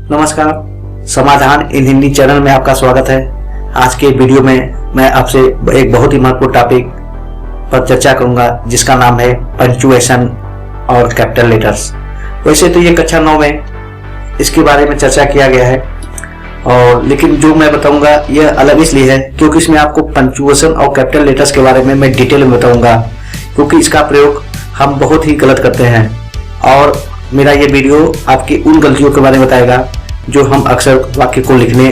नमस्कार, समाधान इन हिंदी चैनल में आपका स्वागत है। आज के वीडियो में मैं आपसे एक बहुत ही महत्वपूर्ण टॉपिक पर चर्चा करूंगा जिसका नाम है पंक्चुएशन और कैपिटल लेटर्स। वैसे तो ये कक्षा 9 में इसके बारे में चर्चा किया गया है और लेकिन जो मैं बताऊंगा यह अलग इसलिए है क्योंकि इसमें आपको पंक्चुएशन और कैपिटल लेटर्स के बारे में मैं डिटेल में बताऊंगा, क्योंकि इसका प्रयोग हम बहुत ही गलत करते हैं और मेरा ये वीडियो आपकी उन गलतियों के बारे में बताएगा जो हम अक्सर वाक्य को लिखने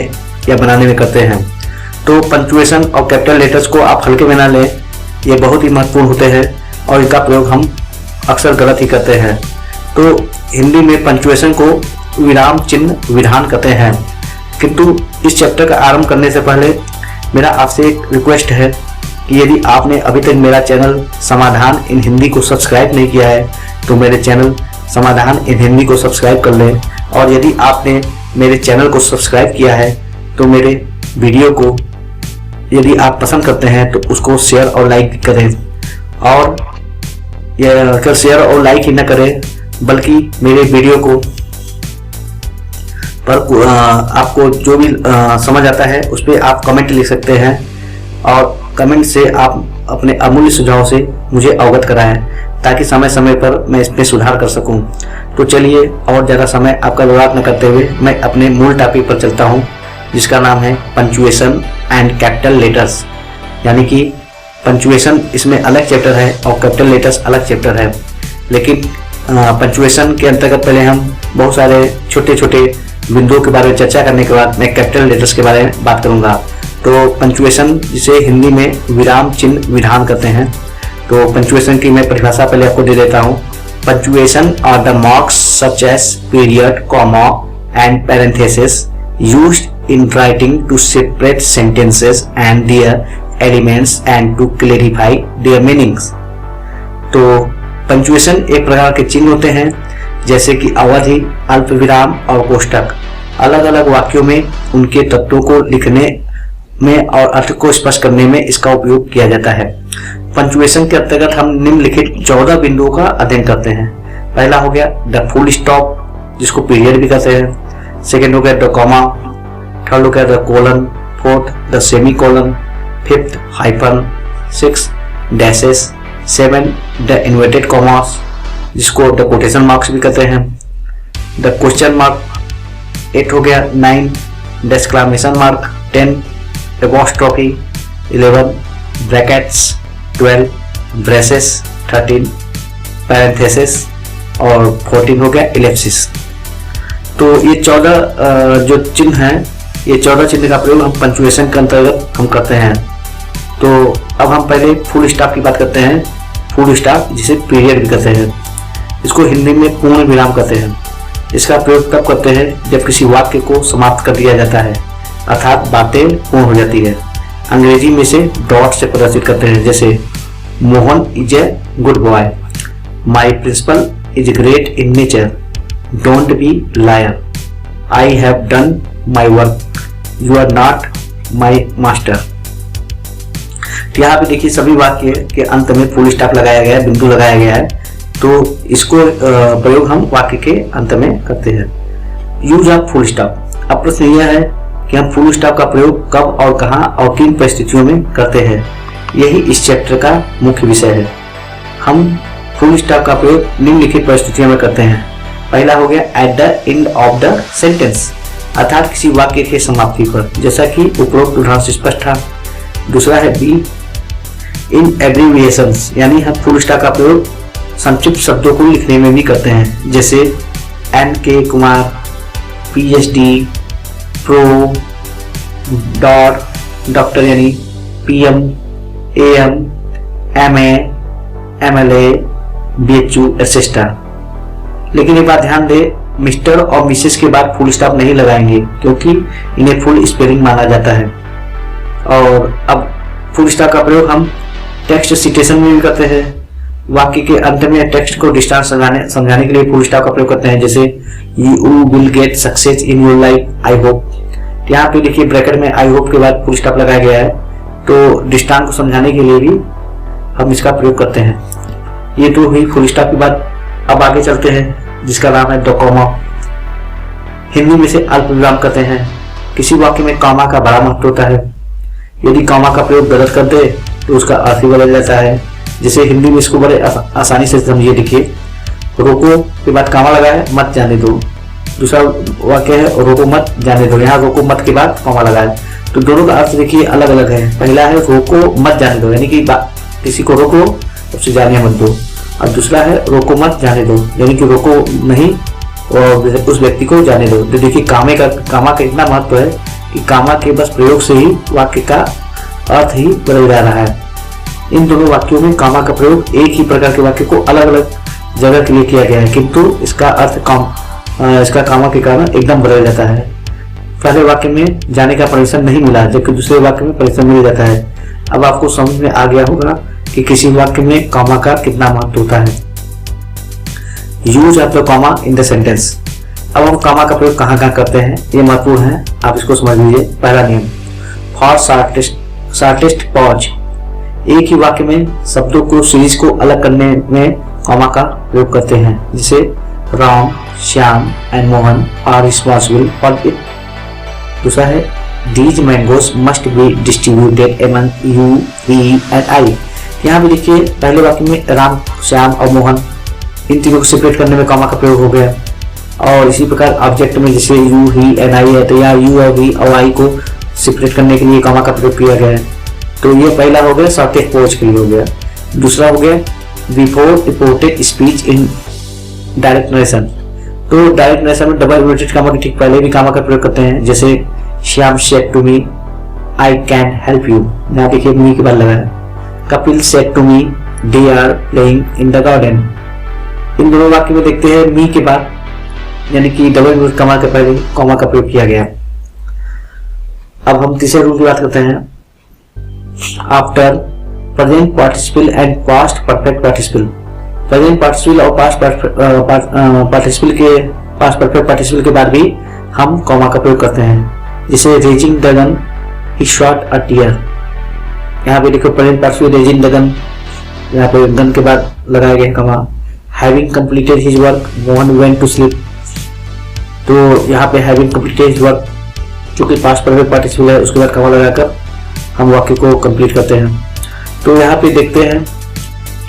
या बनाने में करते हैं। तो पंक्चुएशन और कैपिटल लेटर्स को आप हल्के में ना लें, ये बहुत ही महत्वपूर्ण होते हैं और इनका प्रयोग हम अक्सर गलत ही करते हैं। तो हिंदी में पंक्चुएशन को विराम चिन्ह विधान कहते हैं। किंतु इस चैप्टर का आरंभ करने से पहले मेरा आपसे एक रिक्वेस्ट है कि यदि आपने अभी तक मेरा चैनल समाधान इन हिंदी को सब्सक्राइब नहीं किया है तो मेरे चैनल समाधान इन हिंदी को सब्सक्राइब कर लें, और यदि आपने मेरे चैनल को सब्सक्राइब किया है तो मेरे वीडियो को यदि आप पसंद करते हैं तो उसको शेयर और लाइक करें। और यह शेयर और लाइक ही न करें बल्कि मेरे वीडियो को पर आपको जो भी समझ आता है उस पर आप कमेंट लिख सकते हैं और कमेंट से आप अपने अमूल्य सुझाव से मुझे अवगत कराएं ताकि समय समय पर मैं इसमें सुधार कर सकूं। तो चलिए और ज़्यादा समय आपका बर्बाद न करते हुए मैं अपने मूल टॉपिक पर चलता हूं जिसका नाम है पंक्चुएशन एंड कैपिटल लेटर्स। यानी कि पंक्चुएशन इसमें अलग चैप्टर है और कैपिटल लेटर्स अलग चैप्टर है, लेकिन पंक्चुएशन के अंतर्गत पहले हम बहुत सारे छोटे छोटे बिंदुओं के बारे में चर्चा करने के बाद मैं कैपिटल लेटर्स के बारे में बात करूंगा। तो पंक्चुएशन जिसे हिंदी में विराम चिन्ह विधान कहते हैं। तो पंक्चुएशन की मैं परिभाषा पहले आपको दे देता हूँ। Punctuation are the marks such as period, comma and parenthesis used in writing to separate sentences and their elements and to clarify their meanings. तो पंक्चुएशन एक प्रकार के चिन्ह होते हैं जैसे कि अवधि, अल्पविराम और कोष्ठक। अलग अलग वाक्यों में उनके तत्वों को लिखने में और अर्थ को स्पष्ट करने में इसका उपयोग किया जाता है। पंक्चुएशन के अंतर्गत हम निम्नलिखित 14 बिंदुओं का अध्ययन करते हैं। पहला हो गया द फुल स्टॉप जिसको पीरियड भी कहते हैं। सेकेंड हो गया द कॉमा। थर्ड हो गया the colon. Fourth the semi colon. Fifth hyphen. 6 dashes. 7 the inverted commas जिसको द कोटेशन मार्क्स भी कहते हैं। The question mark. 8 हो गया 9 the exclamation mark. 10 apostrophe. 11 brackets. 12 braces. 13 parenthesis और 14 हो गया इलिप्सिस। तो ये 14 जो चिन्ह हैं, ये 14 चिन्ह का प्रयोग हम पंक्चुएशन के अंतर्गत हम करते हैं। तो अब हम पहले फुल स्टॉप की बात करते हैं। फुल स्टॉप जिसे पीरियड भी कहते हैं, इसको हिंदी में पूर्ण विराम कहते हैं। इसका प्रयोग तब करते हैं जब किसी वाक्य को समाप्त कर दिया जाता है, अर्थात बातें पूर्ण हो जाती है। अंग्रेजी में से डॉट से प्रदर्शित करते हैं, जैसे Mohan is a good boy, my principal is great in nature, don't be liar, I have done my work, you are not my master. यहाँ पे देखिए सभी वाक्य के अंत में फुल स्टॉप लगाया गया है, बिंदु लगाया गया है। तो इसको प्रयोग हम वाक्य के अंत में करते हैं। Use of full stop. अब प्रश्न यह है कि हम फुल स्टॉप का प्रयोग कब और कहां और किन परिस्थितियों में करते हैं, यही इस चैप्टर का मुख्य विषय है। हम फुल स्टॉप का प्रयोग निम्नलिखित परिस्थितियों में करते हैं। पहला हो गया at the end of the sentence, अर्थात किसी वाक्य की समाप्ति पर, जैसा कि उपरोक्त उदाहरण से स्पष्ट था। दूसरा है बी इन एब्रीविएशंस, यानी हम फुल स्टॉप का प्रयोग संक्षिप्त शब्दों को लिखने में भी करते हैं, जैसे NK Kumar, PhD, pro, doctor यानी PM, AM, MA, MLA, BHU etcetera. लेकिन एक बात ध्यान दे, मिस्टर और मिसेस के बाद फुल स्टॉप नहीं लगाएंगे क्योंकि इन्हें फुल स्पेलिंग माना जाता है। और अब फुल स्टॉप का प्रयोग हम टेक्स्ट सिटेशन में भी करते हैं। वाक्य के अंत में टेक्स्ट को दृष्टांत समझाने के लिए फुल स्टॉप का प्रयोग करते हैं, जैसे you will get success in your life, I hope. यहाँ पे देखिए ब्रैकेट में आई होप के बाद फुल स्टॉप लगाया गया है, तो दृष्टांत को समझाने के लिए भी हम इसका प्रयोग करते हैं। ये तो हुई फुल स्टॉप की बात। अब आगे चलते हैं जिसका नाम है द कॉमा। हिंदी में से अल्प विराम करते हैं। किसी वाक्य में कॉमा का बड़ा महत्व होता है। यदि कॉमा का प्रयोग गलत कर दे तो उसका अर्थ ही बदल जाता है। जैसे हिंदी में इसको बड़े आसानी से समझिए। देखिए, रोको के बाद कॉमा लगा है, मत जाने दो। दूसरा वाक्य है रोको मत जाने दो, यहाँ रोको मत के बाद कॉमा लगा है। तो दोनों का अर्थ देखिए अलग अलग है। पहला है रोको मत जाने दो, यानी कि किसी को रोको उससे जाने मत दो, और दूसरा है रोको मत जाने दो, यानी कि रोको नहीं और उस व्यक्ति को जाने दो। तो देखिए कामा का इतना महत्व है कि कामा के बस प्रयोग से ही वाक्य का अर्थ ही बदल जा रहा है। इन दोनों वाक्यों में कामा का प्रयोग एक ही प्रकार के वाक्य को अलग अलग जगह के लिए किया गया है, किंतु इसका अर्थ इसका कामा के कारण एकदम बदल जाता है। पहले वाक्य में जाने का परिश्रम नहीं मिला, जबकि दूसरे वाक्य में परिश्रम मिल जाता है। अब आपको समझ में आ गया होगा कि किसी वाक्य में कॉमा का कितना महत्व होता है। Use of the comma in the sentence. अब हम कॉमा का प्रयोग कहाँ कहाँ करते हैं, ये महत्वपूर्ण है, आप इसको समझ लीजिए। पहला नियम, फॉर शॉर्टेस्ट पॉज। एक ही वाक्य में शब्दों को सीरीज को अलग करने में कॉमा का प्रयोग करते हैं। जैसे Ram, Shyam and Mohan are responsible for it. दूसरा है these mangoes must be distributed among you, we and I। यहाँ भी देखिए पहले वाक्य में राम, श्याम और मोहन, इन तीनों को सेपरेट करने में कॉमा का प्रयोग हो गया। और इसी प्रकार ऑब्जेक्ट में जैसे यू, ही एंड आई है, तो यहाँ यू और वी और आई को सेपरेट करने के लिए कॉमा का प्रयोग किया गया है। तो ये पहला हो गया शॉर्टेस्ट पॉज के लिए हो गया। दूसरा हो गया before reported speech in direct narration. तो डायरेक्ट नरेशन में डबल इन्वर्टेड कॉमा के ठीक पहले भी कॉमा का प्रयोग करते हैं। जैसे Shyam said to me I can help you, यहाँ देखिए मी के बाद लगा है। Kapil said to me they are playing in the garden. इन दोनों वाक्य में देखते हैं मी के बाद यानी कि डबल इन्वर्टेड कॉमा के पहले कॉमा का प्रयोग किया गया। अब हम तीसरे रूल की बात करते हैं। After present participle and past perfect participle. Present participle और पास्ट परफेक्ट पार्टिसिपल के बाद भी हम कॉमा का प्रयोग करते हैं। जैसे raising the gun he shot a tear. यहाँ पे देखो present participle raising the gun, यहाँ पे गन के बाद लगाया गया comma. Having completed his work Mohan went to sleep. तो यहाँ पे हैविंग कंप्लीटेड हिज वर्क जो कि पास्ट परफेक्ट पार्टिसिपल है, उसके बाद कॉमा लगाकर हम वाक्य को कंप्लीट करते हैं। तो यहाँ पे देखते हैं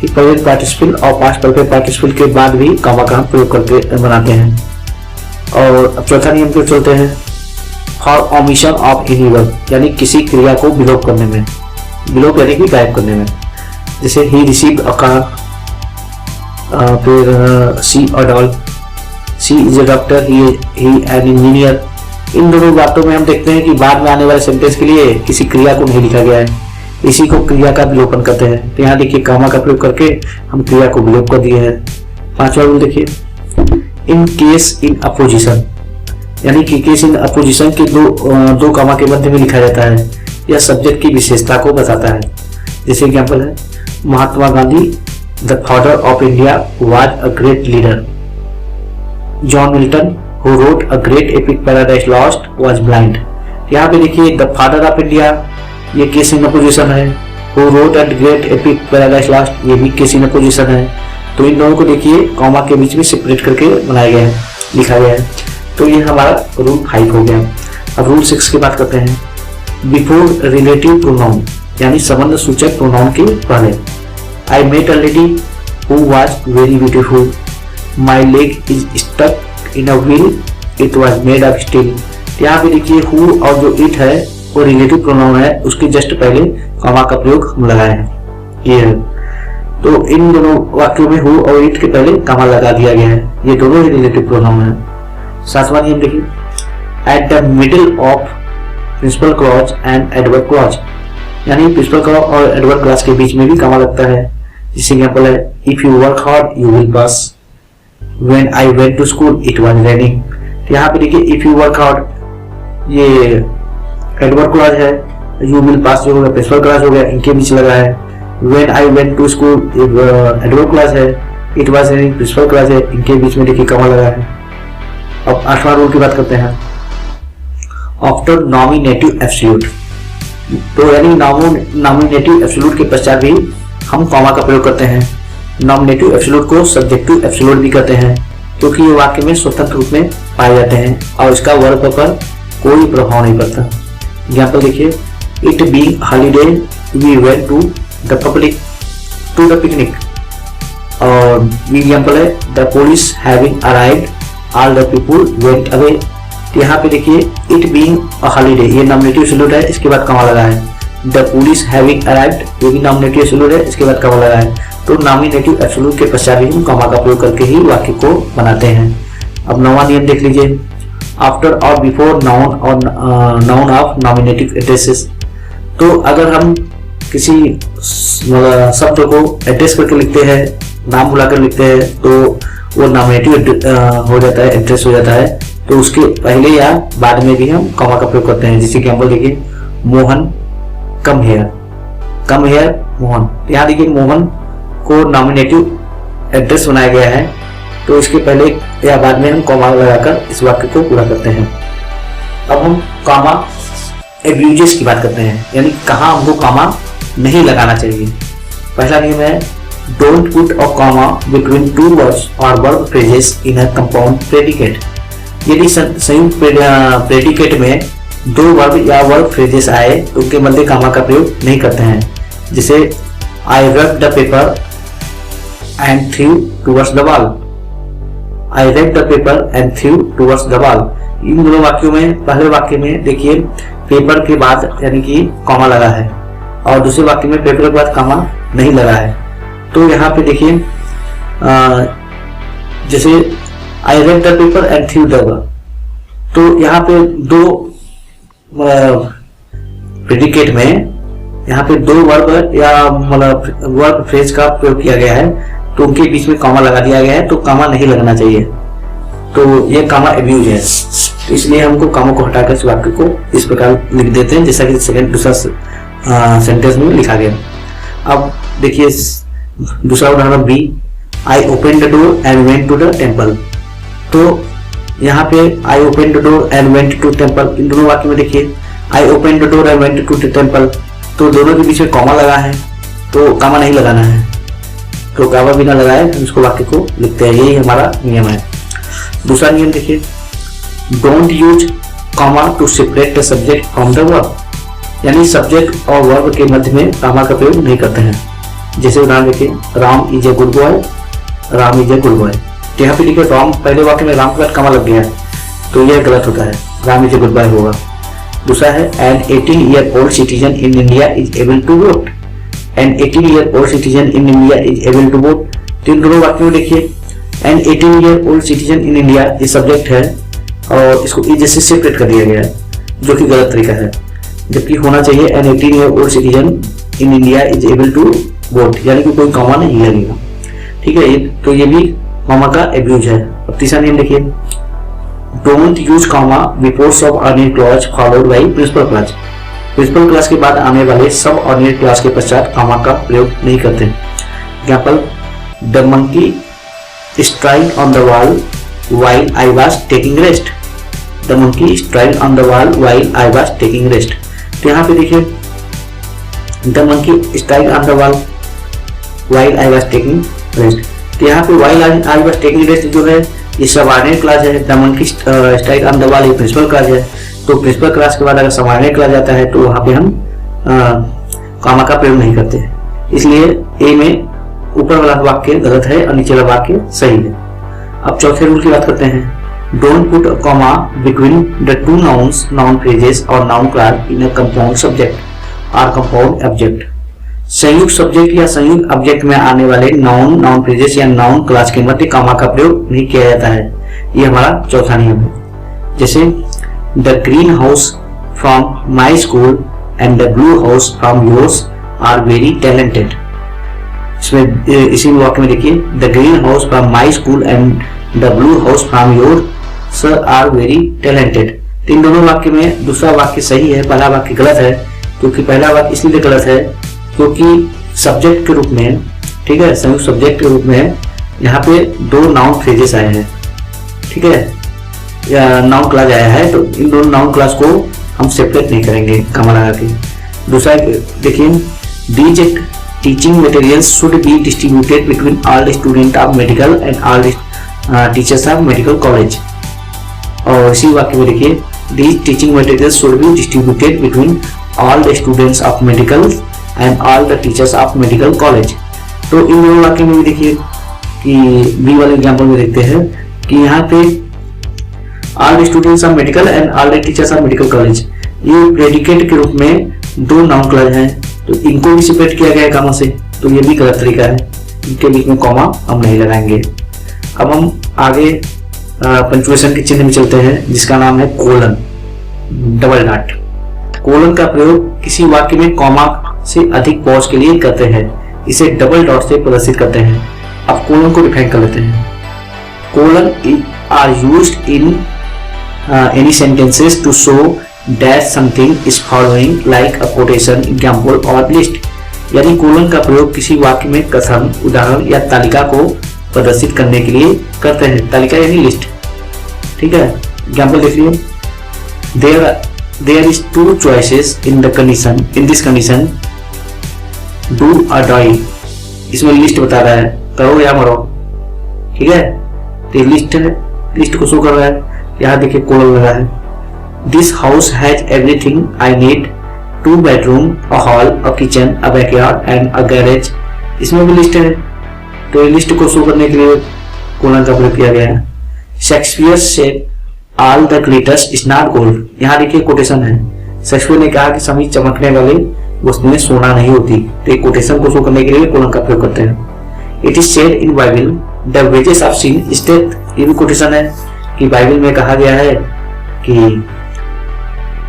कि प्रेजेंट पार्टिसिपल और पास्ट परफेक्ट पार्टिसिपल के बाद भी कॉमा का हम प्रयोग करके बनाते हैं। और अब चौथा नियम पे चलते हैं। For omission of any verb, यानी किसी क्रिया को विलोप करने में, विलोप यानी कि गायब करने में। जैसे ही रिसीव्ड अ कार, फिर she a doll, she is a doctor, he an engineer. इन दोनों बातों में हम देखते हैं कि बाद में आने वाले सेंटेंस के लिए किसी क्रिया को नहीं लिखा गया है, इसी को क्रिया का विलोपन करते हैं। तो यहाँ देखिए कॉमा का प्रयोग करके हम क्रिया को विलोप कर दिए हैं। पांचवा रूल देखिए, इन केस इन अपोजिशन, यानी कि केस इन अपोजिशन के दो कॉमा के मध्य में लिखा जाता है। यह सब्जेक्ट की विशेषता को बताता है। जैसे एग्जाम्पल है, Mahatma Gandhi the father of India was a great leader. John Milton who wrote a great epic Paradise Lost was blind. यहाँ पे देखिए द फादर ऑफ इंडिया, ये केस इन अपोजिशन है। Who wrote a great epic Paradise Lost, ये भी case in apposition है। तो इन दोनों को देखिए कॉमा के बीच में सेपरेट करके बनाया गया है, लिखा गया है। तो ये हमारा रूल 5 हो गया। अब रूल 6 की बात करते हैं। बिफोर रिलेटिव प्रोनाउन, यानी संबंध सूचक प्रोनाउन के पहले। I met a lady who was very beautiful, my leg is stuck in a wheel, it was made of steel. यहाँ पे देखिए हु और जो इट है वो रिलेटिव प्रोनाउन है, उसके जस्ट पहले कॉमा का प्रयोग हम लगाए हैं। ये है, तो इन दोनों वाक्यों में हु और इट के पहले कॉमा लगा दिया गया है। ये दोनों ही रिलेटिव प्रोनाउन है। सातवां नियम देखिए, at the middle of principal clause and adverb clause, यानी प्रिंसिपल क्लॉज और एडवर्ब क्लॉज के बीच में भी कॉमा लगता है। जैसे एग्जांपल है, if you work hard you will pass, when I went to school it was raining. यहाँ पे देखिए इफ यू वर्क हार्ड, ये एडवर्ब क्लॉज है। यू विल पास जो होगा प्रिंसिपल क्लॉज हो गया, इनके बीच लगा है। When I went to school adverb clause है। It was raining principal clause है, इनके बीच में देखिए कॉमा लगा है। अब 8वां रूल की बात करते हैं। आफ्टर नॉमिनेटिव एब्सोल्यूट, तो यानी नॉमिनेटिव एब्सोल्यूट के पश्चात भी हम कॉमा का प्रयोग करते हैं। नॉमिनेटिव एब्सोल्यूट को सब्जेक्टिव एब्सोल्यूट भी कहते हैं। क्योंकि ये वाक्य में स्वतंत्र रूप में पाए जाते हैं और इसका वर्ब पर कोई प्रभाव नहीं पड़ता। एग्जाम्पल देखिए, it being holiday we went to the picnic. और बी एग्जाम्पल है, the police having arrived all the people went away. तो यहाँ पे देखिए इट बीइंग अ हॉलीडे, ये नॉमिनेटिव सैल्यूट है, इसके बाद कॉमा लगा है। द पुलिस हैविंग अराइव्ड, ये भी नॉमिनेटिव सैल्यूट है, इसके बाद कॉमा लगा है। तो नॉमिनेटिव एब्सोल्यूट के पश्चात भी हम कॉमा का प्रयोग करके ही वाक्य को बनाते हैं। अब 9वां नियम देख लीजिए, आफ्टर और बिफोर नाउन और नाउन ऑफ नॉमिनेटिव एड्रेसेस। तो अगर हम किसी शब्द को एड्रेस करके लिखते हैं, नाम बुलाकर लिखते हैं, तो वो नॉमिनेटिव हो जाता है, एड्रेस हो जाता है। तो उसके पहले या बाद में भी हम कॉमा का प्रयोग करते हैं। जैसे एग्जाम्पल देखिए, मोहन कम हेयर मोहन। यहाँ देखिए मोहन को नॉमिनेटिव एड्रेस बनाया गया है, तो इसके पहले या बाद में हम कॉमा लगाकर इस वाक्य को पूरा करते हैं। अब हम कॉमा एब्यूजेस की बात करते हैं, यानी कहाँ हमको कॉमा नहीं लगाना चाहिए। पहला नियम है, don't put a comma between two words और verb phrases in a compound predicate. यदि संयुक्त प्रेडिकेट में दो वर्ब या वर्ब फ्रेजेस आए तो उनके मध्य कॉमा का प्रयोग नहीं करते हैं। जैसे I rub the paper and threw towards the wall. I read the paper and threw towards the wall. इन दोनों वाक्यों में, पहले वाक्य में देखिए पेपर के बाद यानी कि कॉमा लगा है, और दूसरे वाक्य में पेपर के बाद कॉमा नहीं लगा है। तो यहाँ पे देखिए जैसे आई read the paper and through the wall, तो यहाँ पे दो प्रेडिकेट में यहाँ पे दो वर्ब या मतलब वर्ब फ्रेज का प्रयोग किया गया है, तो उनके बीच में कॉमा लगा दिया गया है, तो कॉमा नहीं लगना चाहिए। तो ये कॉमा एब्यूज है, तो इसलिए हमको कॉमा को हटाकर इस वाक्य को इस प्रकार लिख देते हैं जैसा कि दूसरा सेंटेंस में लिखा गया। अब देखिए दूसरा उदाहरण B, I open the door and went to the temple. तो यहाँ पे I open the door and went to temple, इन दोनों वाक्य में देखिए I open the door and went to the temple, तो दोनों के बीच में कॉमा लगा है, तो कॉमा नहीं लगाना है। तो कॉमा बिना लगाए हम इसको वाक्य को लिखते हैं, यही हमारा नियम है। दूसरा नियम देखिए, don't use comma two separate the subject from the verb, यानी सब्जेक्ट और वर्ब के मध्य में कॉमा का प्रयोग नहीं करते हैं। जैसे उदाहरण देखिए, Ram is a good boy, Ram is a good boy. तो यहाँ पे देखिए राम, पहले वाक्य में राम के बाद कॉमा लग गया है, तो यह गलत होता है, Ram is a good boy होगा। दूसरा है, an 18-year-old citizen in India is able to vote. An 18-year-old citizen in India is able to vote. तो इन दोनों वाक्यों में देखिए an 18-year-old citizen in India ये सब्जेक्ट है और इसको इज से सेपरेट कर दिया गया है, जो कि गलत तरीका है। जबकि होना चाहिए an 18-year-old citizen in India is able to vote, यानी कि कोई कॉमा नहीं लगेगा। ठीक है, तो ये भी कॉमा का एब्यूज है। अब तीसरा नियम देखिए, don't use comma before subordinate clause followed by principal clause. Principal clause के बाद आने वाले सब ऑर्डिनरी क्लॉज के पश्चात कॉमा का प्रयोग नहीं करते। Example, the monkey STRIDE on the wall while I was taking rest. The monkey STRIDE on the wall while I was taking rest. तो यहाँ पे देखिए the monkey STRIDE on the wall while I was taking rest. तो यहाँ पे while I was taking rest जो है ये सबऑर्डिनेट क्लॉज है। The monkey STRIDE on the wall ये प्रिंसिपल क्लॉज है। तो प्रिंसिपल क्लॉज के बाद अगर सबऑर्डिनेट क्लॉज आता है तो वहां पे हम कॉमा का प्रयोग नहीं करते, इसलिए ए में ऊपर वाला वाक्य गलत है और नीचे वाला वाक्य सही है। अब चौथे रूल की बात करते हैं, don't put comma between the two nouns, noun phrases और noun clause in a compound subject और कंपाउंड ऑब्जेक्ट। संयुक्त सब्जेक्ट या संयुक्त ऑब्जेक्ट में आने वाले नाउन, नाउन फ्रेजेस या नाउन क्लॉज के मध्य कॉमा का प्रयोग नहीं किया जाता है, ये हमारा चौथा नियम है। जैसे the green house from my school and the blue house from yours are very talented. इसमें इसी वाक्य में देखिए, the green house from my school and the blue house from yours are very talented. इन दोनों वाक्य में दूसरा वाक्य सही है, पहला वाक्य गलत है। क्योंकि पहला वाक्य इसलिए गलत है क्योंकि सब्जेक्ट के रूप में, ठीक है, संयुक्त सब्जेक्ट के रूप में यहाँ पे दो नाउन फ्रेजेस आए हैं, ठीक है, या नाउन क्लॉज आया है, तो इन दोनों नाउन क्लॉज को हम सेपरेट नहीं करेंगे कॉमा लगा के। दूसरा देखिए, these teaching materials should be distributed between all student of medical and all teachers of medical college. और इसी वाक्य में देखिए, these teaching materials should be distributed between all the students of medical and all the teachers of medical college। तो इन दोनों वाक्य में भी देखिए कि बी वाले एग्जाम्पल में देखते हैं कि यहाँ पे all the students of medical and all the teachers of medical college, ये प्रेडिकेट के रूप में दो नाउन क्लॉज हैं, तो इनको भी सेपरेट किया गया है कॉमा से, तो ये भी गलत तरीका है, इनके बीच में कॉमा हम नहीं लगाएंगे। अब हम आगे पंक्चुएशन के चिन्ह में चलते हैं जिसका नाम है कोलन, डबल डॉट। कोलन का प्रयोग किसी वाक्य में कॉमा से अधिक पॉज के लिए करते हैं, इसे डबल डॉट से प्रदर्शित करते हैं। अब कोलन को डिफाइन कर लेते हैं। Colon are used in any sentences to show that something is following like a quotation, example और लिस्ट। यानी कोलन का प्रयोग किसी वाक्य में कथन, उदाहरण या तालिका को प्रदर्शित करने के लिए करते हैं। तालिका यानी लिस्ट, ठीक है। एग्जांपल देख लीजिए, there is two choices in this condition, do or die. इसमें लिस्ट बता रहा है, करो या मरो, ठीक है। तो लिस्ट है, लिस्ट को शो कर रहा है। यहाँ देखिए कोलन लगा है। This house has everything I need, 2 bedroom, a hall, a kitchen, a backyard and a garage. इसमें भी लिस्ट है, तो ये लिस्ट को शो करने के लिए कोलन का प्रयोग किया गया है। Shakespeare said all the glitters is not gold. यहाँ देखिए कोटेशन है, शेक्सपियर ने कहा कि सभी चमकने वाले वस्तुएं सोना नहीं होती, तो एक कोटेशन को शो करने के लिए कोलन का प्रयोग करते हैं। It is said in Bible the wages of sin is death. ये भी कोटेशन है कि बाइबल में कहा गया है कि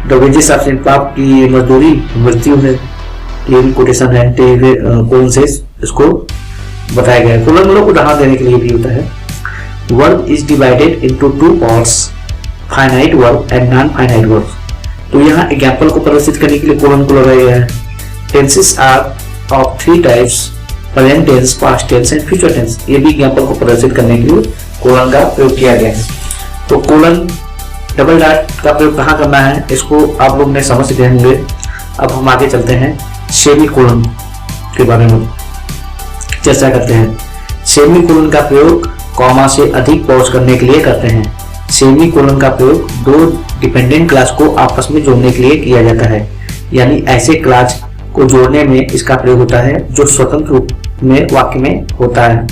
द वेजेस ऑफ सिन, पाप की मजदूरी मृत्यु है। ये भी कोटेशन है, तो कोलन से इसको बताया गया है। कोलन मतलब उदाहरण देने के लिए भी होता है। Verb is divided into 2 parts, finite verb and non finite verb. तो यहाँ एग्जाम्पल को प्रदर्शित करने के लिए कोलन को लगाया गया है। Tenses are of 3 types, present tense, past tense and future tense. ये भी एग्जाम्पल को प्रदर्शित करने के लिए कोलन का प्रयोग किया गया है। तो कोलन डबल डॉट का प्रयोग कहाँ करना है इसको आप लोग ने समझ गए होंगे। अब हम आगे चलते हैं, सेमी कोलन के बारे में चर्चा करते हैं। सेमी कोलन का प्रयोग कॉमा से अधिक पॉज करने के लिए करते हैं। सेमी कोलन का प्रयोग 2 डिपेंडेंट क्लास को आपस में जोड़ने के लिए किया जाता है, यानी ऐसे क्लास को जोड़ने में इसका प्रयोग होता है जो स्वतंत्र रूप में वाक्य में होता है।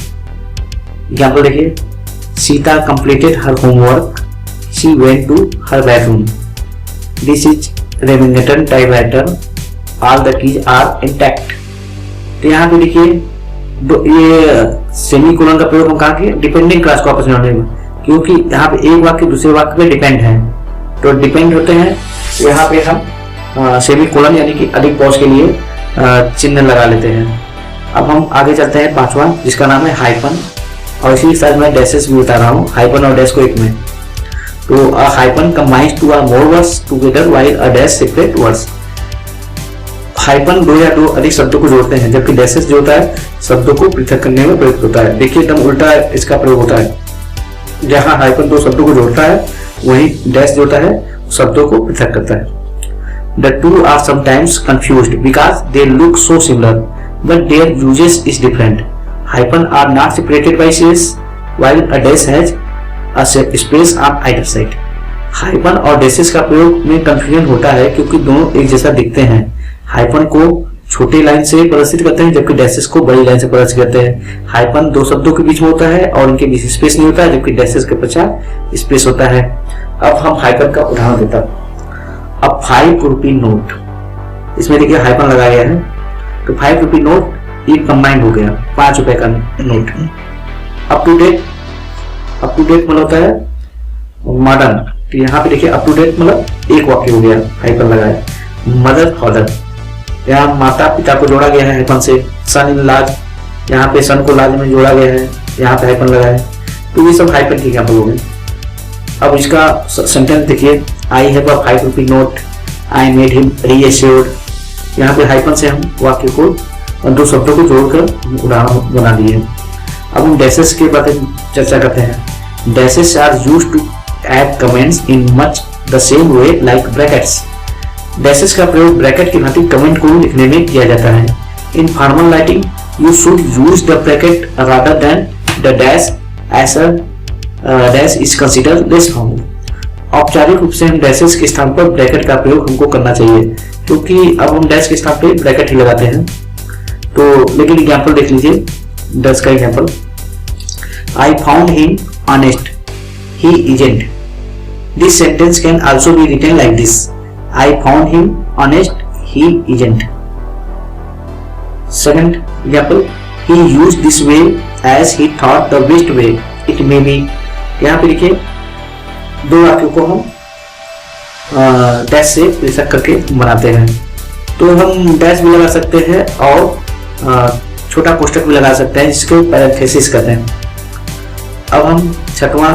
एग्जाम्पल देखिए, Sita completed her homework, she went to her bedroom, this is Remington typewriter, all the keys are intact. तो यहाँ पे देखिए ये सेमी कोलन का प्रयोग हम कहा कि डिपेंडिंग क्लास को आपस में जोड़ने में, क्योंकि यहाँ पे एक वाक्य दूसरे वाक्य पे डिपेंड है, तो डिपेंड होते हैं। यहाँ पे हम सेमी कोलन यानी कि अधिक पॉज के लिए चिन्ह लगा लेते हैं। अब हम आगे चलते हैं 5वां, जिसका नाम है हाइपन, और इसी के साथ मैं डैशेस भी बता रहा हूँ, हाइपन और डैश को एक में। तो hyphen combines 2 or more words together while a dash separate words। Hyphen 2 या 2 अधिक शब्दों को जोड़ते हैं, जबकि डैशेस जो होता है शब्दों को पृथक करने में प्रयुक्त होता है। देखिए एकदम उल्टा इसका प्रयोग होता है, जहाँ हाइपन 2 शब्दों को जोड़ता है वहीं डैश जो होता है शब्दों को पृथक करता है। The two are sometimes confused because they look so similar, but their uses is different. Hyphen are not separated by space, while a dash has a space on either side. Hyphen और dashes का प्रयोग में confusion होता है क्योंकि दोनों एक जैसा दिखते हैं। हाइपन को छोटे लाइन से प्रदर्शित करते हैं, जबकि डैशेस को बड़ी लाइन से प्रदर्शित करते हैं। हाइपन 2 शब्दों के बीच में होता है और इनके बीच स्पेस नहीं होता है, जबकि डैशेस के पश्चात स्पेस होता है। अब हम हाइपन का उदाहरण देता हूं। अब 5 रुपी नोट, इसमें देखिए हाइपन लगाया गया है, तो 5 रुपी नोट ये कंबाइंड हो गया, 5 रुपए का नोट। अप टू डेट मतलब होता है मॉडर्न, तो यहाँ पे देखिए अप टू डेट मतलब एक वाक्य हो गया, हाइपन लगाया। मदर फादर, यहाँ माता पिता को जोड़ा गया है हाइपन से। सन इन लॉज, यहाँ पे सन को लॉज में जोड़ा गया है, यहाँ पे हाइपन लगा है। तो ये सब हाइपन के एग्जाम्पल हो गए। अब इसका सेंटेंस देखिए, I have a 5 rupee note, I made him reassured. यहाँ पे हाइपन से हम वाक्य को और 2 शब्दों को जोड़कर उदाहरण बना दिए। अब हम डैशेस के बारे में चर्चा करते हैं। Dashes are used to add comments in much the same way like brackets. Dashes का प्रयोग ब्रैकेट की भांति कमेंट को लिखने में किया जाता है। In formal writing you should use the bracket rather than the dash as a dash is consider less formal. औपचारिक रूप से हम डैशेस के स्थान पर ब्रैकेट का प्रयोग हमको करना चाहिए, क्योंकि अब हम डैश के स्थान पे ब्रैकेट ही लगाते हैं। तो लेकिन एग्जाम्पल देख लीजिए, डैश का example, I found him honest, he isn't. This sentence can also be written like this, I found him honest, he isn't. Second example, he used this way as he thought the best way it may be। यहाँ पे देखिए दो वाक्यों को हम dash से पृथक करके बनाते हैं। तो हम डैश भी लगा सकते हैं और छोटा कोष्टक भी लगा सकते हैं, जिसको पैरेंथेसिस कहते हैं। अब हम छठवां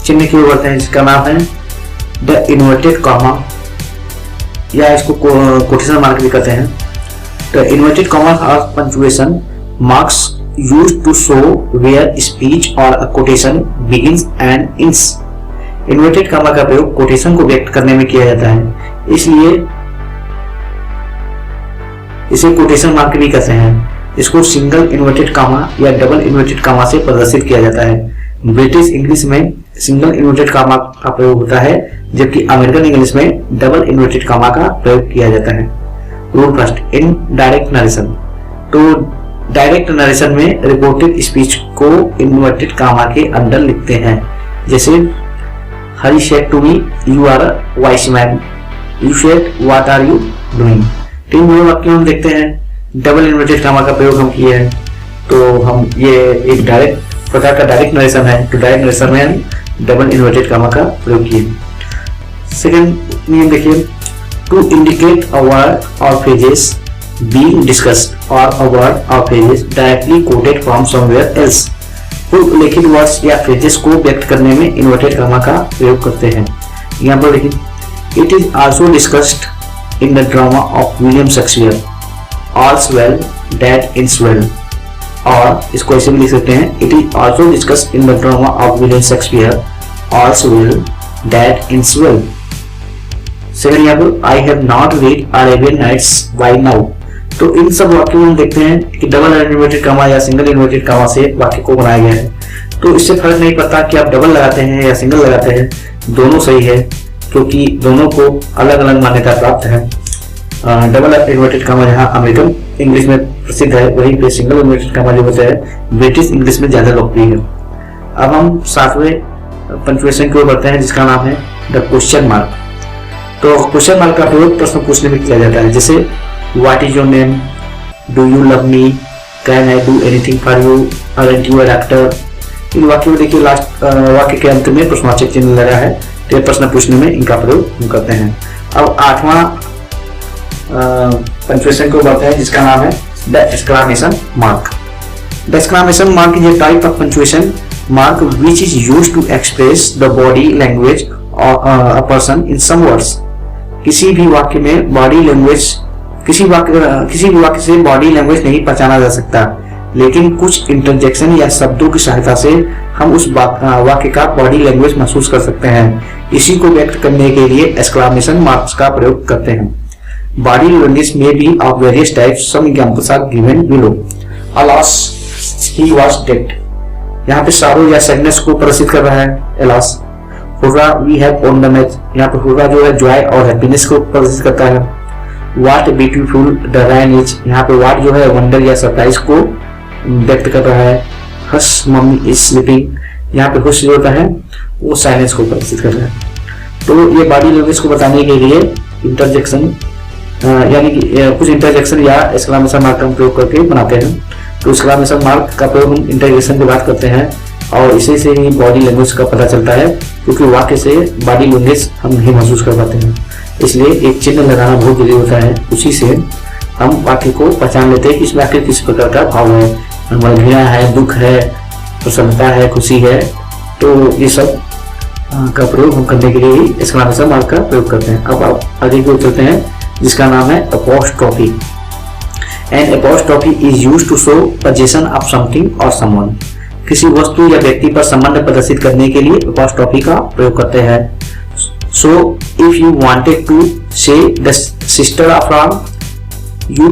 चिन्ह की ओर बढ़ते हैं, जिसका नाम है द इन्वर्टेड कॉमा, या इसको कोटेशन मार्क भी कहते हैं। The inverted commas are punctuation marks used to show where speech or a quotation begins and ends। Inverted comma का प्रयोग कोटेशन को व्यक्त करने में किया जाता है, इसलिए इसे कोटेशन मार्क भी कहते हैं। इसको सिंगल इन्वर्टेड कामा या डबल इन्वर्टेड कामा से प्रदर्शित किया जाता है। ब्रिटिश इंग्लिश में सिंगल इन्वर्टेड कामा का प्रयोग होता है, जबकि अमेरिकन इंग्लिश में डबल इन्वर्टेड कामा का प्रयोग किया जाता है। Rule first, in direct narration. तो डायरेक्ट नरेशन में रिपोर्टेड स्पीच को इन्वर्टेड कामा के अंदर लिखते हैं, जैसे Hari said to me you are a wise man, you said what are you doing. तीन दोनों वाक्य हम देखते हैं डबल इन्वर्टेड कामा का प्रयोग हम किए हैं। तो हम ये एक डायरेक्ट प्रकार का डायरेक्ट नरेशन है, तो डायरेक्ट नरेशन में हम डबल इन्वर्टेड कामा का प्रयोग किए। सेकेंड नियम देखिए, to indicate a word or phrases being discussed or a word or phrases directly quoted from somewhere else। तो लिखित वर्ड्स या फ्रेजेस को व्यक्त करने में इन्वर्टेड कामा का प्रयोग करते हैं। यहाँ पर देखिए, it is also discussed in the drama of William Shakespeare, all's well that is well. और इसको ऐसे भी लिख सकते हैं, it is also discussed in the drama of William Shakespeare, all's well that is well. Second example, I have not read Arabian Nights by now. तो इन सब वाक्यों में देखते हैं कि डबल इन्वर्टेड कामा या सिंगल इन्वर्टेड कामा से वाक्य को बनाया गया है। तो इससे फर्क नहीं पड़ता कि आप डबल लगाते हैं या सिंगल लगाते हैं, दोनों सही है, क्योंकि दोनों को अलग अलग मान्यता प्राप्त है। डबल इन्वर्टेड कामा जहाँ अमेरिकन इंग्लिश में प्रसिद्ध है, वहीं पे सिंगल इन्वर्टेड कामा जो होता है ब्रिटिश इंग्लिश में ज्यादा लोकप्रिय है। अब हम सातवें पंक्चुएशन की ओर बढ़ते हैं, जिसका नाम है द क्वेश्चन मार्क। तो क्वेश्चन मार्क का प्रयोग प्रश्न पूछने में किया जाता है, जैसे what is your name, do you love me, can I do anything for you, aren't you a doctor. इन वाक्यों में देखिए लास्ट वाक्य के अंत में प्रश्नवाचक चिन्ह लगा है, तो ये प्रश्न पूछने में इनका प्रयोग हम करते हैं। अब आठवां पंक्चुएशन को बढ़ते हैं, जिसका नाम है the exclamation mark. The exclamation mark is a type of punctuation mark which is used to express the body language of a person in some words. किसी भी वाक्य में बॉडी लैंग्वेज, किसी भी वाक्य से बॉडी लैंग्वेज नहीं पहचाना जा सकता, लेकिन कुछ इंटरजेक्शन या शब्दों की सहायता से हम उस वाक्य का बॉडी लैंग्वेज महसूस कर सकते हैं। इसी को व्यक्त करने के लिए एक्सक्लामेशन मार्क्स का प्रयोग करते हैं। बॉडी लैंग्वेज में भी of various types, some examples are given below. Alas he was dead, यहाँ पे सारो या सैडनेस को प्रदर्शित कर रहा है, alas. Hurrah we have won the match, यहाँ पे हुर्रा जो है जॉय और हैप्पीनेस को प्रदर्शित करता है। What beautiful the rain is, यहाँ पे व्हाट जो है वंडर या सरप्राइज को व्यक्त कर रहा है। हस मम्मी इज स्लीपिंग, यहाँ पे हुश जो होता है वो साइलेंस को प्रदर्शित कर रहा है। तो ये बॉडी लैंग्वेज को बताने के लिए इंटरजेक्शन यानी कि कुछ इंटरजेक्शन या एक्सक्लामेशन मार्क का प्रयोग करके बनाते हैं। तो एक्सक्लामेशन मार्क का प्रयोग हम इंटरजेक्शन की बात करते हैं, और इसी से ही बॉडी लैंग्वेज का पता चलता है, क्योंकि वाक्य से बॉडी लैंग्वेज हम नहीं महसूस कर पाते हैं। इसलिए एक चिन्ह लगाना बहुत जरूरी होता है, उसी से हम वाक्य को पहचान लेते हैं कि इस वाक्य किस प्रकार का भाव है, हमारा घृणा है, दुख है, प्रसन्नता है, खुशी है। तो ये सब का प्रयोग हम करने के लिए ही एक्सक्लामेशन मार्क का प्रयोग करते हैं। अब आप आगे की ओर चलते हैं, जिसका नाम है apostrophe. An apostrophe is used to show position of something or someone. किसी वस्तु या व्यक्ति पर संबंध प्रदर्शित करने के लिए अपोस्ट्रोफी का प्रयोग करते हैं। So if you wanted to say the sister of Ram, you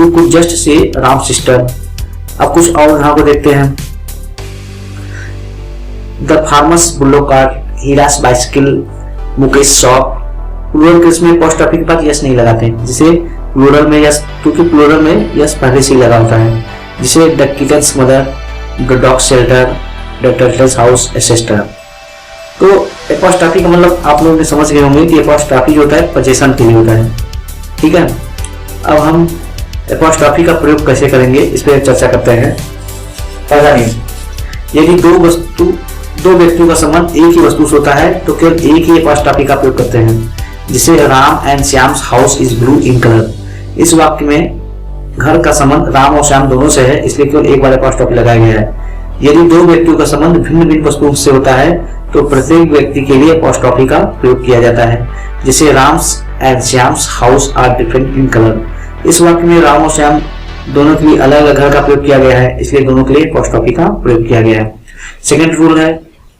could just say Ram sister. अब कुछ और यहाँ को देखते हैं। The farmer's bullock cart, Hira's bicycle, Mukesh shop. Plural case में अपोस्ट्रोफी के बाद यस नहीं लगाते, जिसे प्लूरल में यस, क्योंकि प्लूरल में यस पहले से ही लगा होता है। जिसे the kitten's mother, the dog shelter, the turtle's house etcetera. तो अपोस्ट्रोफी का मतलब आप लोगों ने समझ गए होंगे कि अपोस्ट्रोफी जो होता है पोजीशन के लिए होता है। ठीक है, अब हम अपोस्ट्रोफी का प्रयोग कैसे करेंगे इस पर चर्चा करते हैं। पहला नियम, यदि दो व्यक्तियों का संबंध एक ही वस्तु से होता है तो केवल एक ही अपोस्ट्रोफी का प्रयोग करते हैं, जिसे Ram and Shyam's house is blue in colour. इस वाक्य में घर का संबंध राम और श्याम दोनों से है, इसलिए केवल एक बार अपोस्ट्रोफी लगाया गया है। यदि दो व्यक्तियों का संबंध भिन्न भिन्न वस्तुओं से होता है तो प्रत्येक व्यक्ति के लिए अपोस्ट्रोफी का प्रयोग किया जाता है, जिसे Ram's and Shyam's house are different in colour. इस वाक्य में राम और श्याम दोनों के लिए अलग अलग घर का प्रयोग किया गया है, इसलिए दोनों के लिए अपोस्ट्रोफी का प्रयोग किया गया है। सेकेंड रूल है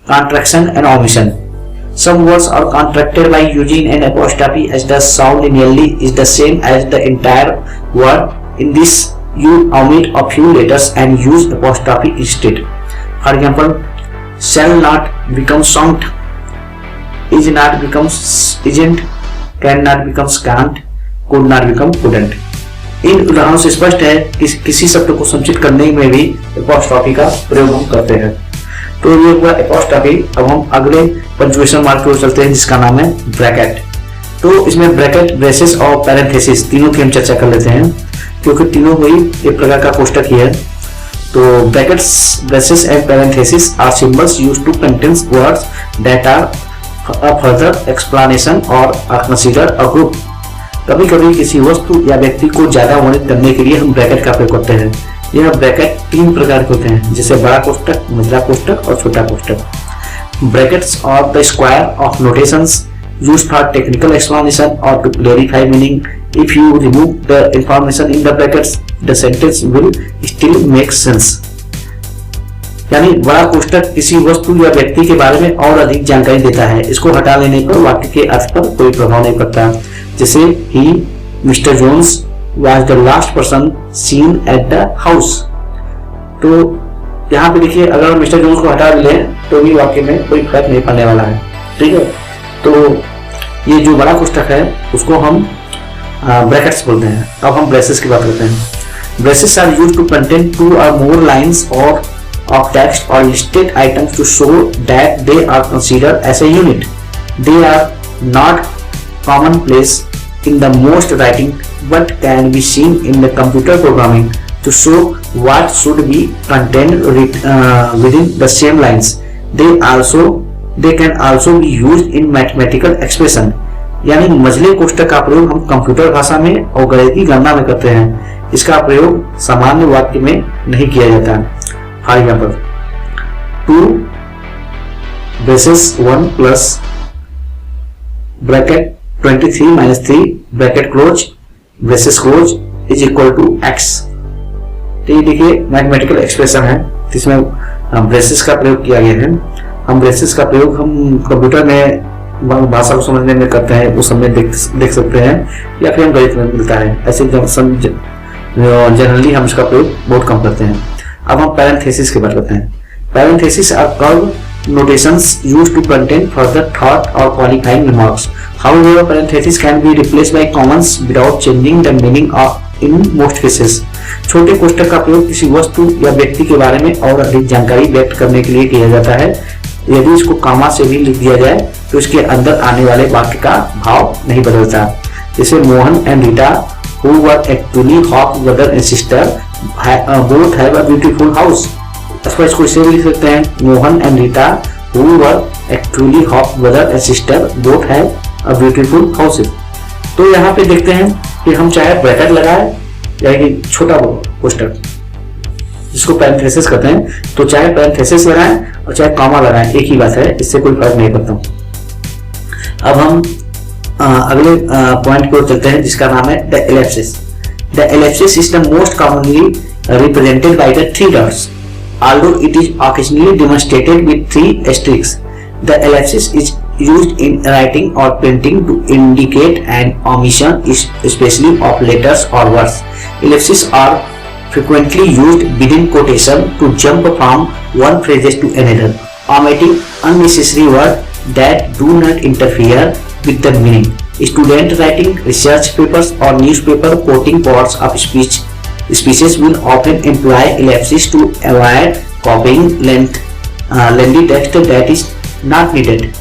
contraction and omission. Some words are contracted by using an apostrophe as the sound nearly is the same as the entire word. In this, you omit a few letters and use apostrophe instead. For example, shall not becomes shan't, is not becomes isn't, cannot becomes can't, could not become couldn't. इन उदाहरणों से स्पष्ट है कि किसी शब्द को संचित करने में भी apostrophe का प्रयोग हम करते हैं। तो ये हुआ अपोस्ट्रोफी। अब हम अगले पंक्चुएशन मार्क की ओर चलते हैं, जिसका नाम है ब्रैकेट। तो इसमें ब्रैकेट, ब्रेसेस और पैरेंथेसिस तीनों की हम चर्चा कर लेते हैं, क्योंकि तीनों ही एक प्रकार का कोष्टक ही है। तो brackets, braces and parenthesis are symbols used to contain words that are a further explanation or are consider a group. कभी कभी किसी वस्तु या व्यक्ति को ज्यादा वर्णित करने के लिए हम ब्रैकेट का प्रयोग करते हैं। यह ब्रैकेट तीन प्रकार के होते हैं, जैसे बड़ा कोष्टक, मझला कोष्टक और छोटा कोष्टक। Brackets are the square of notations used for technical explanation और to clarify meaning. If you remove the information in the brackets, the sentence will still make sense. यानी बड़ा कोष्टक किसी वस्तु या व्यक्ति के बारे में और अधिक जानकारी देता है, इसको हटा लेने पर वाक्य के अर्थ पर कोई प्रभाव नहीं पड़ता। जैसे ही mister Jones was the last person seen at the house। तो यहाँ पे देखिए, अगर मिस्टर जोन्स को हटा ले तो भी वाक्य में कोई फर्क नहीं पड़ने वाला है। ठीक है, तो ये जो बड़ा कोष्टक है उसको हम ब्रैकेट्स बोलते हैं। अब हम ब्रेसेस की बात करते हैं। Braces are used to contain 2 or more lines or of text or listed items to show that they are considered as a unit. They are not commonplace in the most writing, but can be seen in the computer programming to show what should be contained within the same lines. They can also be used in mathematical expression। यानी मझले कोष्टक का प्रयोग हम computer भाषा में और गणितीय गणना में करते हैं। इसका प्रयोग सामान्य वाक्य में नहीं किया जाता। For example, 2 braces 1 plus bracket 23 minus 3 bracket close braces close is equal to x। तो ये देखिए मैथमेटिकल एक्सप्रेशन है, जिसमें ब्रेसेस का प्रयोग किया गया है। हम ब्रेसेस का प्रयोग हम कंप्यूटर में भाषा को समझने में करते हैं, उस समय देख सकते हैं, या फिर हम गणित में मिलता है। ऐसे जनरली हम इसका प्रयोग बहुत कम करते हैं। अब हम पैरेंथेसिस की बात करते हैं। Parenthesis are curve notations used to contain further thought or qualifying remarks. However, parentheses can be replaced by commas without changing the meaning in most cases. छोटे कोष्टक का प्रयोग किसी वस्तु या व्यक्ति के बारे में और अधिक जानकारी व्यक्त करने के लिए किया जाता है। यदि इसको कामा से भी लिख दिया जाए तो इसके अंदर आने वाले वाक्य का भाव नहीं बदलता। जैसे Mohan and Rita who were actually half brother and sister both have a beautiful house। अथवा इसको इसे भी लिख सकते हैं, Mohan and Rita who were actually half brother and sister both have a beautiful houses। तो यहाँ पे देखते हैं कि हम चाहे ब्रैकेट लगाए या कि छोटा कोष्टक जिसको पैरेंथेसिस कहते हैं, तो चाहे पैरेंथेसिस लगाएं और चाहे कॉमा लगाएं, एक ही बात है, इससे कोई फर्क नहीं पड़ता। अब हम अगले पॉइंट की ओर चलते हैं, जिसका नाम है the Ellipsis. The Ellipsis is the most commonly represented by the 3 dots, although it is occasionally demonstrated with 3 asterisks. The ellipsis is used in writing or printing to indicate an omission, especially of letters or words. Ellipses are frequently used within quotation to jump from one phrase to another. omitting unnecessary words that do not interfere with the meaning. Student writing research papers or newspaper quoting parts of speeches will often employ ellipses to avoid copying lengthy text that is not needed.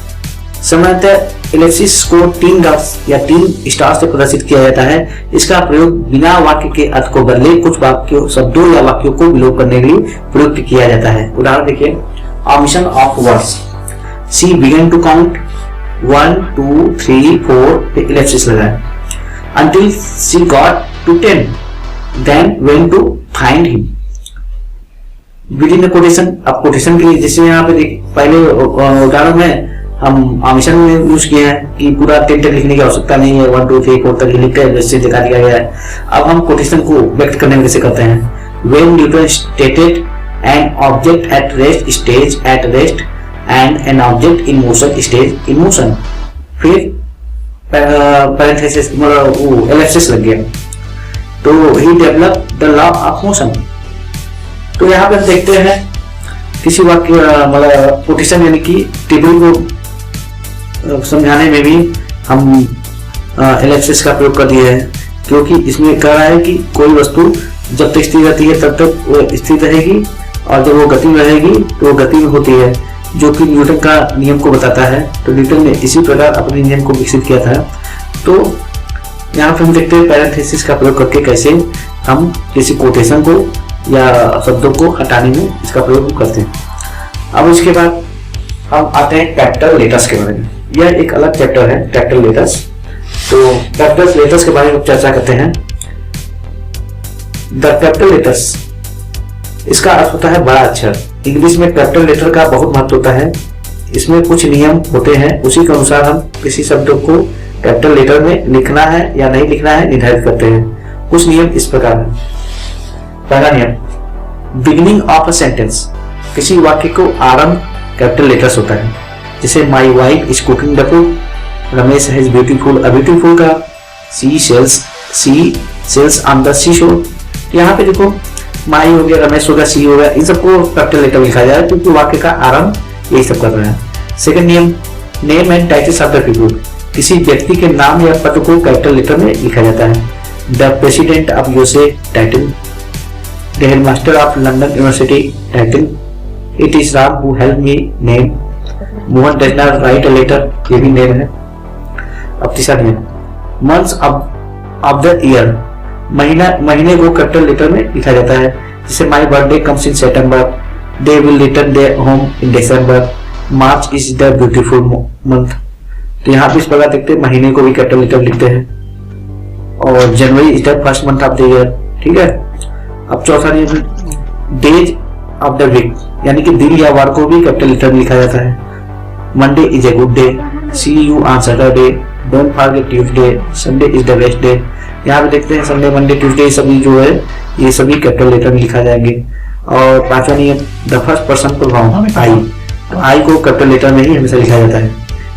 सामान्यतः Ellipsis को 3 dots या 3 star से प्रदर्शित किया जाता है। इसका प्रयोग बिना वाक्य के अर्थ को बदले कुछ वाक्यों, शब्दों या वाक्यों को विलोप करने के लिए प्रयुक्त किया जाता है। उदाहरण देखिए, omission of words. She began to count 1, 2, 3, 4 पे एलिप्सिस लगाए until she got to 10, then went to find him. Within a quotation, अब quotation के लिए जैसे यहाँ पे देखिए, पहले उदाहरण में हम आमिशन में यूज किया है कि पूरा 10 तक लिखने की आवश्यकता नहीं है, 1, 2, 3, 4 तक लिख कर जैसे दिखा दिया गया है। अब हम कोटेशन को व्यक्त करने में कैसे करते हैं। When Newton stated an object at rest stays at rest and an object in motion stays in motion, फिर पैरेंथेसिस मतलब एलिप्सिस लग गया, तो he developed the law of motion। तो यहाँ पे देखते हैं किसी वाक्य मतलब कोटेशन यानी कि टेबल को समझाने में भी हम एलिप्सिस का प्रयोग कर दिए हैं, क्योंकि इसमें कह रहा है कि कोई वस्तु जब तक स्थिर रहती है तब तक वो स्थिर रहेगी और जब वो गति में रहेगी तो वो गति में होती है, जो कि न्यूटन का नियम को बताता है। तो न्यूटन ने इसी प्रकार अपने नियम को विकसित किया था। तो यहाँ पे हम देखते हैं पैरेंथेसिस का प्रयोग करके कैसे हम किसी कोटेशन को या शब्दों को हटाने में इसका प्रयोग करते हैं। अब इसके बाद हम आते हैं कैपिटल लेटर्स के बारे में। यह एक अलग चैप्टर है, कैपिटल लेटर्स। तो कैपिटल लेटर्स के बारे में चर्चा करते हैं। द कैपिटल लेटर्स, इसका अर्थ होता है बड़ा अक्षर। इंग्लिश में कैपिटल लेटर का बहुत महत्व होता है। इसमें कुछ नियम होते हैं, उसी के अनुसार हम किसी शब्द को कैपिटल लेटर में लिखना है या नहीं लिखना है निर्धारित करते हैं। कुछ नियम इस प्रकार है। पहला नियम, बिगिनिंग ऑफ अ सेंटेंस, किसी वाक्य को आरंभ कैपिटल लेटर्स होता है। जैसे my wife is cooking the food, Ramesh has beautiful a beautiful का, सी सेल्स ऑन द सी शोर। यहाँ पे देखो माई हो गया, रमेश हो गया, सी हो गया, इन सबको कैपिटल लेटर में लिखा जाए क्योंकि वाक्य का आरंभ यही सब कर रहा है। सेकंड नियम, name and titles of the people, किसी व्यक्ति के नाम या पद को कैपिटल लेटर में लिखा जाता है। The president of USA title, the headmaster of London university title, it is Ram who help me name, Mohan does not write a letter, ये भी नेम है। अब तीसरा नियम, मंथ्स ऑफ द ईयर, महीने को कैपिटल लेटर में लिखा जाता है। जैसे my birthday comes in September, they will return their home in December, March is the beautiful month. तो यहाँ पे इस प्रकार देखते हैं महीने को भी कैपिटल लेटर लिखते हैं। और जनवरी is the first month of the year, ठीक है। अब चौथा नियम, डेज ऑफ द वीक, यानी कि दिन या वार को भी कैपिटल लेटर में लिखा जाता है। Monday is a good day, see you on Saturday, don't forget Tuesday, Sunday is the best day. यहाँ पे देखते हैं संडे, मंडे, ट्यूसडे सभी जो है ये सभी कैपिटल लेटर में लिखा जाएंगे। और पांचवा नियम, द फर्स्ट पर्सन प्रोनाउन आई, तो आई को कैपिटल लेटर में ही हमेशा लिखा जाता है।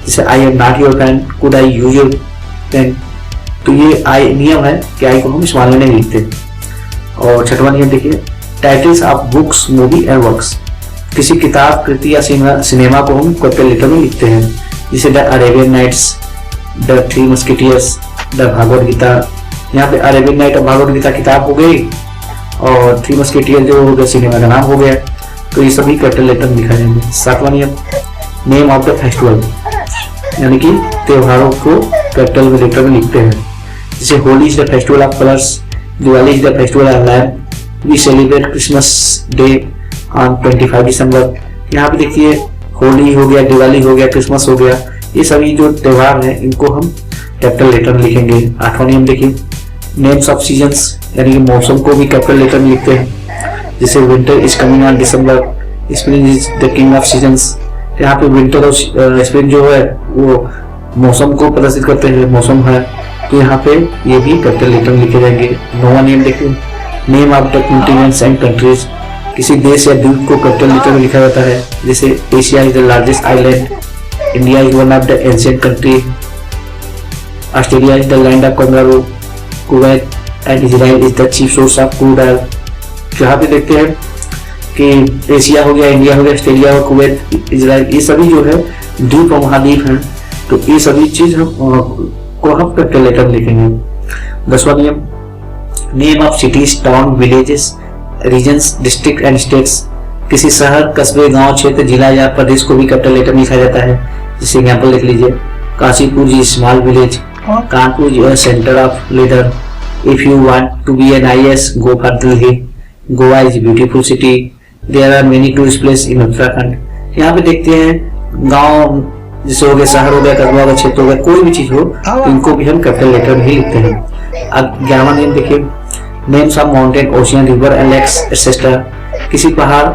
जैसे I am not your pen, could I use your pen, तो ये आई नियम है कि आई को हम स्मॉल में नहीं लिखते। और छठवां नियम देखिए, titles of books, movie and works, किसी किताब, कृति या सिनेमा को हम कैपिटल लेटर में लिखते हैं। जैसे the Arabian nights, the three musketeers, the Bhagavad Gita. यहाँ पे अरेबियन नाइट और भागवत गीता किताब हो गई और थ्री मस्केटियर जो हो गया सिनेमा का नाम हो गया, तो ये सभी कैपिटल लेटर में लिखा जाएंगे। सातवां नियम, नेम ऑफ द फेस्टिवल, यानी कि त्योहारों को कैपिटल लेटर में लिखते हैं। जैसे Holi is the festival of colours, Diwali is the festival of lamp, we celebrate Christmas day on 25 December. यहाँ पे देखिए होली हो गया, दिवाली हो गया, क्रिसमस हो गया, ये सभी जो त्योहार हैं इनको हम कैपिटल लेटर में लिखेंगे। आठवां नियम देखिए, नेम्स ऑफ सीजन्स, यानी कि मौसम को भी कैपिटल लेटर में लिखते हैं। जैसे winter is coming on December, spring is the king of seasons. यहाँ पे विंटर और स्प्रिंग जो है वो मौसम को प्रदर्शित करते हैं, मौसम है, तो यहाँ पे ये भी कैपिटल लेटर में लिखे जाएंगे। नौवां नियम देखिए, name of the continents and countries, किसी देश या द्वीप को कैपिटल लेटर में लिखा जाता है। जैसे Asia is the largest island, India is one of the ancient country, Australia is the land of kangaroo, Kuwait and Israel is the chief source of crude oil. यहाँ पे देखते हैं कि एशिया हो गया, इंडिया हो गया, ऑस्ट्रेलिया और कुवैत, इजराइल, ये सभी जो है द्वीप और महाद्वीप हैं। तो ये सभी चीज को हम कैपिटल लेटर लिखेंगे। 10वां नियम, name of cities, town, villages, regions, district and states. किसी शहर, कस्बे, गांव, क्षेत्र, जिला या प्रदेश को भी कैपिटल लेटर में लिखा जाता है। जैसे एग्जाम्पल लिख लीजिए, काशीपुर जी स्मॉल विलेज, कानपुर जी centre of leather, if you want to be an IAS go for Delhi, Goa is beautiful city, there are many tourist place in Uttarakhand. यहाँ पे देखते हैं गांव जैसे हो गया, शहर हो गया, कस्बा हो गया, क्षेत्र हो गया, कोई भी चीज हो तो इनको भी हम कैपिटल लेटर में ही लिखते हैं। अब 11वां नियम देखिए, names of mountain, ocean, river and lakes etcetera. किसी पहाड़,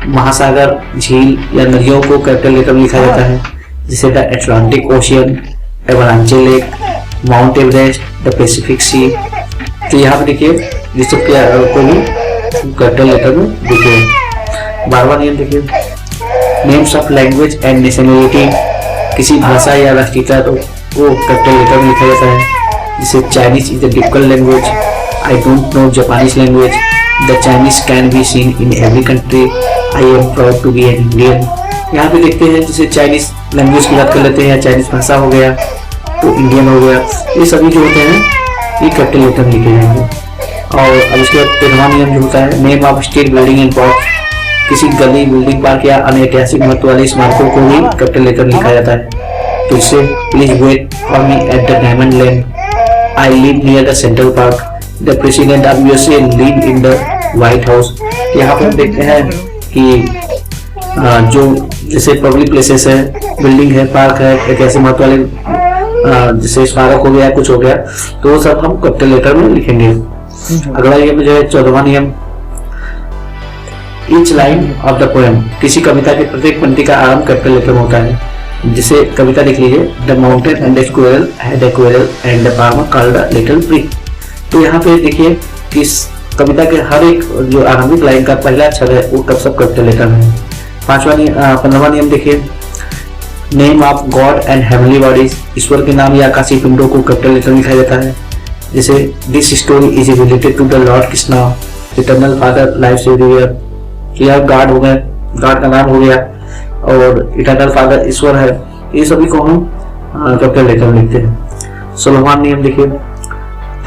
महासागर, झील या नदियों को कैपिटल लेटर में लिखा जाता है, जैसे द अटलांटिक ओशियन, एवरांचे Lake, Mount Everest, the Pacific Sea. तो यहाँ पे देखिए ये सब को भी कैपिटल लेटर में देखिए। 12वां नियम देखिए, names of language and nationality. किसी भाषा या राष्ट्रीयता को कैपिटल लेटर में लिखा जाता है, जैसे Chinese is a difficult language, I don't know Japanese language, the Chinese can be seen in every country, I am proud to be an Indian. यहाँ पे देखते हैं जैसे चाइनीज लैंग्वेज की बात कर लेते हैं, चाइनीज भाषा हो गया तो इंडियन हो गया, ये सभी जो होते हैं ये कैपिटल लेटर में लिखे जाएंगे। और अब इसके बाद 13वां नियम जो होता है, name of street, building and park. किसी गली, बिल्डिंग, पार्क या अन्य ऐतिहासिक महत्व वाले स्मारकों को भी कैपिटल लेटर में लिखा जाता है। तो इससे please wait for me at the diamond lane, I live near the central park, the president of USA live in the white house. यहाँ पर देखते हैं कि जो जैसे पब्लिक प्लेसेस है, बिल्डिंग है, पार्क है, ऐतिहासिक महत्व वाले जैसे स्मारक हो गया, कुछ हो गया, तो वो सब हम कैपिटल लेटर में लिखेंगे। अगला नियम जो है 14वां नियम, each line of the poem. किसी कविता के प्रत्येक पंक्ति का आरंभ कैपिटल लेटर में होता है। जिसे कविता लिख लीजिए, the mountain and the squirrel had a quarrel and the farmer called a little prick. तो यहाँ पे देखिए कि कविता के हर एक जो आरंभिक लाइन का पहला अक्षर है वो कब सब कैपिटल लेटर में। 15वां नियम देखिए, name of God and heavenly bodies. ईश्वर के नाम या आकाशीय पिंडों को कैपिटल लेटर में लिखा जाता है। जैसे this story is related to the lord Krishna, eternal father, life everywhere. यह गॉड हो गया, गॉड का नाम हो गया, और इटर्नल फादर ईश्वर है, ये सभी को हम कैपिटल लेटर में लिखते हैं। 16वां नियम देखिए,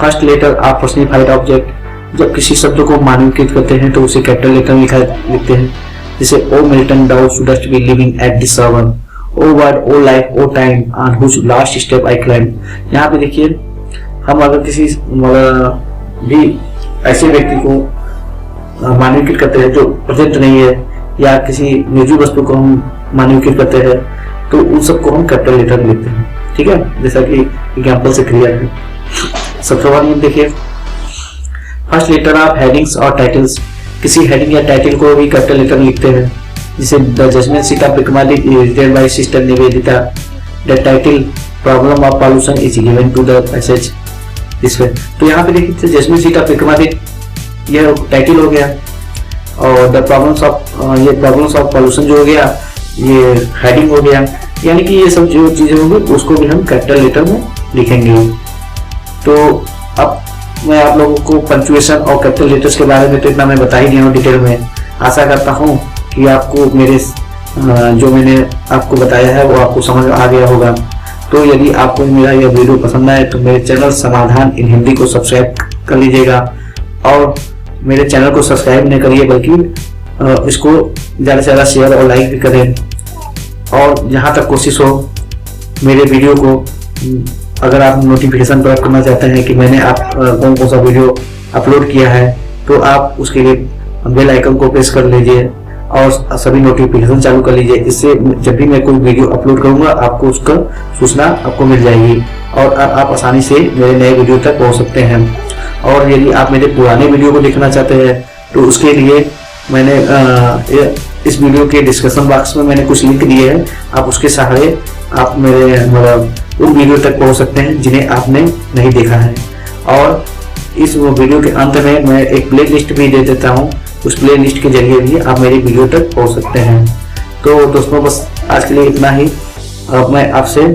first letter of personified object. जब किसी शब्द को मानवीकृत करते हैं तो उसे कैपिटल लेटर में लिखते हैं। जैसे O Milton thou shouldst be living at this hour, O word, O life, O time, on whose last step I climb. यहाँ पे देखिए हम अगर किसी भी ऐसे व्यक्ति को मानवीकृत करते हैं जो प्रेजेंट नहीं है, या किसी निजी वस्तु को हम मानवीकृत करते हैं, तो उन सबको हम कैपिटल लेटर में लिखते हैं। ठीक है, जैसा कि एग्जाम्पल से क्लियर है। 17वां नियम देखिए, फर्स्ट लेटर ऑफ हेडिंग्स और टाइटल्स। किसी हेडिंग या टाइटल को भी कैपिटल लेटर में लिखते हैं। जैसे the judgement seat of Vikramaditya is written by sister Nivedita, the title problem of pollution is given to the passage this way. तो यहाँ पे देखिए जजमेंट सीट ऑफ विक्रमादित्य यह टाइटल हो गया, और द प्रॉब्लम्स ऑफ पॉल्यूशन जो हो गया ये हेडिंग हो गया। यानी कि ये सब जो चीजें होंगी उसको भी हम कैपिटल लेटर में लिखेंगे। तो अब मैं आप लोगों को पंक्चुएशन और कैपिटल लेटर्स के बारे में तो इतना मैं बता ही दिया हूँ डिटेल में। आशा करता हूँ कि आपको मेरे जो मैंने आपको बताया है वो आपको समझ आ गया होगा। तो यदि आपको मेरा यह वीडियो पसंद आए तो मेरे चैनल समाधान इन हिंदी को सब्सक्राइब कर लीजिएगा, और मेरे चैनल को सब्सक्राइब नहीं करिए बल्कि इसको ज़्यादा से ज़्यादा शेयर और लाइक भी करें। और जहाँ तक कोशिश हो मेरे वीडियो को, अगर आप नोटिफिकेशन प्राप्त करना चाहते हैं कि मैंने आप कौन सा वीडियो अपलोड किया है, तो आप उसके लिए बेल आइकन को प्रेस कर लीजिए और सभी नोटिफिकेशन चालू कर लीजिए। इससे जब भी मैं कोई वीडियो अपलोड करूंगा आपको उसका सूचना आपको मिल जाएगी, और आप आसानी से मेरे नए वीडियो तक पहुंच सकते हैं। और यदि आप मेरे पुराने वीडियो को देखना चाहते हैं तो उसके लिए मैंने इस वीडियो के डिस्क्रिप्शन बॉक्स में मैंने कुछ लिंक दिए हैं, आप उसके सहारे आप मेरे उन वीडियो तक पहुंच सकते हैं जिन्हें आपने नहीं देखा है। और इस वीडियो के अंत में मैं एक प्ले लिस्ट भी दे देता हूं, उस प्ले लिस्ट के जरिए भी आप मेरी वीडियो तक पहुंच सकते हैं। तो दोस्तों बस आज के लिए इतना ही। अब मैं आपसे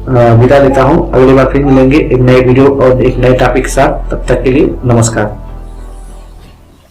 विदा लेता हूं, अगली बार फिर मिलेंगे एक नए वीडियो और एक नए टॉपिक के साथ। तब तक के लिए नमस्कार।